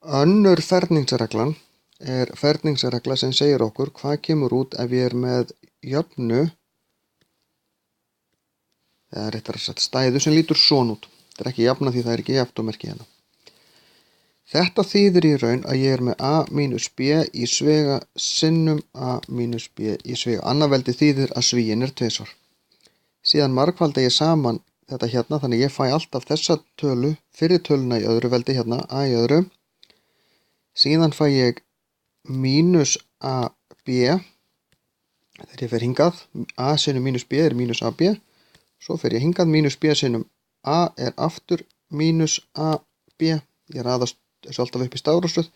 Önnur ferningsreglan er ferningsregla sem segir okkur hvað kemur út ef ég er með jöfnu, eða réttara sagt stæðu sem lítur svona út. Þetta er ekki jafna því það er ekki jafntómerki hérna. Þetta þýðir í raun að ég er með a mínus b í svega sinnum a mínus b í svega. Annarveldi þýðir að svíinn er tvisvar. Síðan margfalda ég saman þetta hérna, þannig ég fæ alltaf þessa tölu, fyrir töluna í öðru veldi hérna, a í öðru. Síðan fæ ég mínus ab, þegar ég fer hingað, a sinnum mínus b er mínus ab, svo fer ég hingað, mínus b sinnum a er aftur mínus ab, ég raðast þessu alltaf upp í stafrófsröð,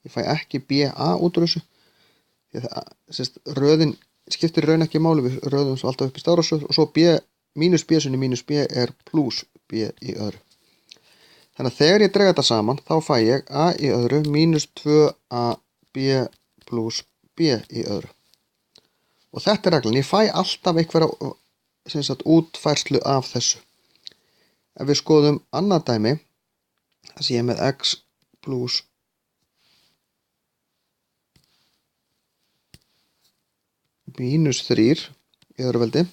ég fæ ekki ba út úr þessu, röðin skiptir í raun ekki máli, við röðum þessu alltaf upp í stafrófsröð og svo mínus b sinnum mínus b er pluss b í öðru. Þannig að þegar ég dreg þetta saman þá fæ ég a í öðru mínus 2ab pluss b í öðru. Og þetta er reglan, ég fæ alltaf einhverja útfærslu af þessu. Ef við skoðum annað dæmi, þar sem ég er með x pluss mínus 3 í öðru veldi,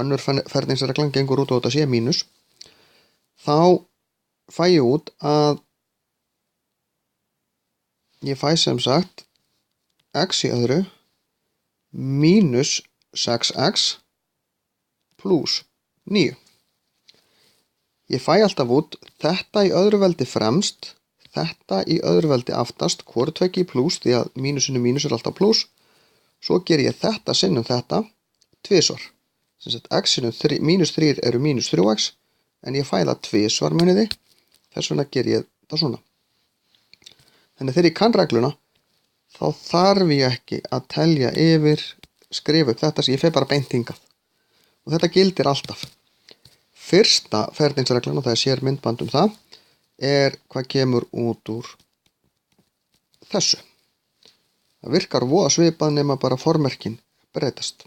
önnur ferningsreglan gengur út á þetta sé mínus, þá fæ ég út að ég fæ sem sagt x í öðru mínus 6x pluss 9. Ég fæ alltaf út þetta í öðru veldi fremst, þetta í öðru veldi aftast, hvoru tveggja í pluss því að mínusinu mínus er alltaf pluss. Svo ger ég þetta sinnum þetta tvisvar. Sem sagt x sinnum mínus 3 eru mínus 3x, en ég fæ það tvisvar muniði, þess vegna ger ég þetta svona. Þannig þegar ég kann regluna, þá þarf ég ekki að telja yfir, skrifa upp þetta sem ég fer bara beint hingað. Og þetta gildir alltaf. Fyrsta ferningsreglan, og það er sér myndband um það, er hvað kemur út úr þessu. Það virkar voða svipað nema bara formerkin breytast.